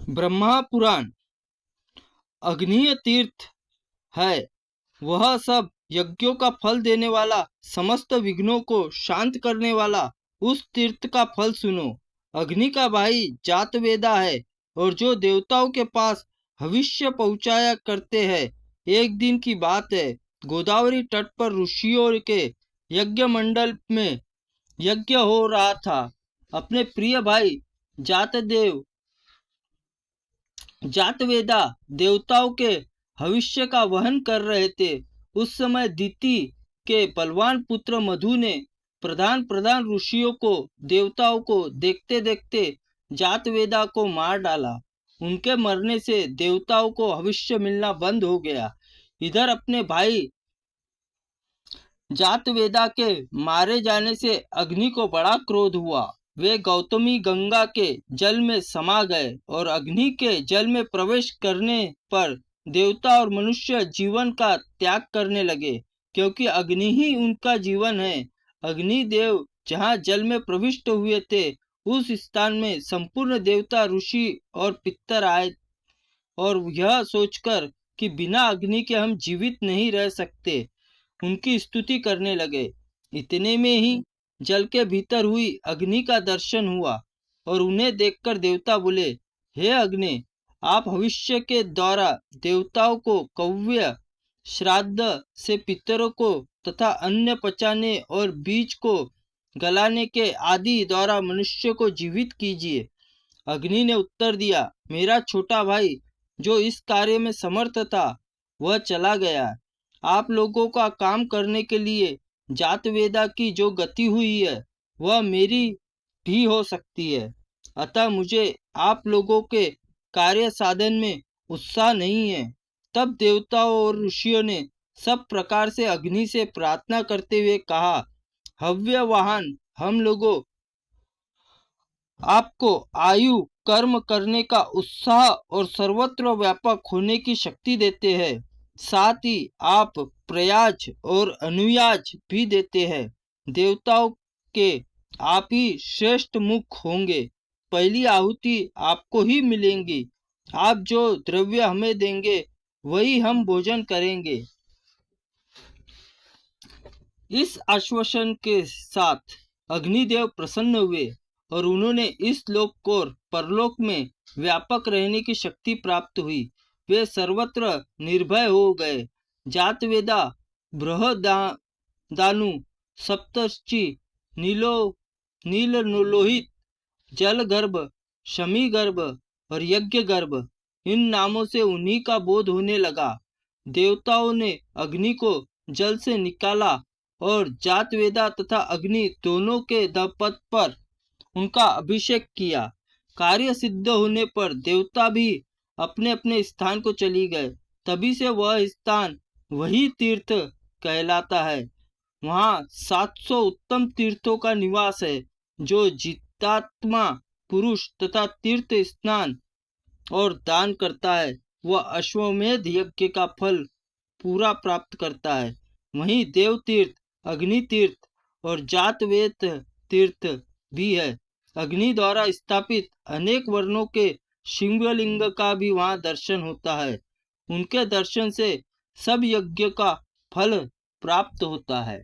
ब्रह्मा पुराण अग्निय तीर्थ है। वह सब यज्ञों का फल देने वाला, समस्त विघ्नों को शांत करने वाला। उस तीर्थ का फल सुनो। अग्नि का भाई जातवेदा है, और जो देवताओं के पास भविष्य पहुंचाया करते हैं। एक दिन की बात है, गोदावरी तट पर ऋषियों के यज्ञ मंडल में यज्ञ हो रहा था। अपने प्रिय भाई जातदेव जातवेदा देवताओं के भविष्य का वहन कर रहे थे। उस समय दिति के बलवान पुत्र मधु ने प्रधान प्रधान ऋषियों को, देवताओं को देखते देखते जातवेदा को मार डाला। उनके मरने से देवताओं को भविष्य मिलना बंद हो गया। इधर अपने भाई जातवेदा के मारे जाने से अग्नि को बड़ा क्रोध हुआ। वे गौतमी गंगा के जल में समा गए, और अग्नि के जल में प्रवेश करने पर देवता और मनुष्य जीवन का त्याग करने लगे, क्योंकि अग्नि ही उनका जीवन है। अग्निदेव जहाँ जल में प्रविष्ट हुए थे, उस स्थान में संपूर्ण देवता, ऋषि और पितर आए, और यह सोचकर कि बिना अग्नि के हम जीवित नहीं रह सकते, उनकी स्तुति करने लगे। इतने में ही जल के भीतर हुई अग्नि का दर्शन हुआ, और उन्हें देखकर देवता बोले, हे अग्नि, आप भविष्य के द्वारा देवताओं को कव्य श्राद्ध से पितरों को तथा अन्न पचाने और बीज को गलाने के आदि द्वारा मनुष्य को जीवित कीजिए। अग्नि ने उत्तर दिया, मेरा छोटा भाई जो इस कार्य में समर्थ था, वह चला गया। आप लोगों का काम करने के लिए जातवेदा की जो गति हुई है, वह मेरी भी हो सकती है। अतः मुझे आप लोगों के कार्य साधन में उत्साह नहीं है। तब देवताओं और ऋषियों ने सब प्रकार से अग्नि से प्रार्थना करते हुए कहा, हव्यवाहन, हम लोगों आपको आयु, कर्म करने का उत्साह और सर्वत्र व्यापक होने की शक्ति देते हैं। साथ ही आप प्रयाज और अनुयाज भी देते हैं। देवताओं के आप ही श्रेष्ठ मुख होंगे। पहली आहुति आपको ही मिलेंगी। आप जो द्रव्य हमें देंगे, वही हम भोजन करेंगे। इस आश्वासन के साथ अग्निदेव प्रसन्न हुए, और उन्होंने इस लोक को परलोक में व्यापक रहने की शक्ति प्राप्त हुई। वे सर्वत्र निर्भय हो गए। जातवेदा, बृहदानु, सप्तर्षि, नीललोहित, जलगर्भ, शमीगर्भ और यज्ञगर्भ, इन नामों से उन्हीं का बोध होने लगा। देवताओं ने अग्नि को जल से निकाला, और जातवेदा तथा अग्नि दोनों के पद पर उनका अभिषेक किया। कार्य सिद्ध होने पर देवता भी अपने अपने स्थान को चली गए। तभी से वह स्थान वही तीर्थ कहलाता है। वहाँ 700 उत्तम तीर्थों का निवास है। जो जितात्मा पुरुष तथा तीर्थ स्नान और दान करता है, वह अश्वमेध यज्ञ का फल पूरा प्राप्त करता है। वहीं देव तीर्थ, अग्नि तीर्थ और जातवेद तीर्थ भी है। अग्नि द्वारा स्थापित अनेक वर्णों के शिवलिंग का भी वहाँ दर्शन होता है। उनके दर्शन से सब यज्ञ का फल प्राप्त होता है।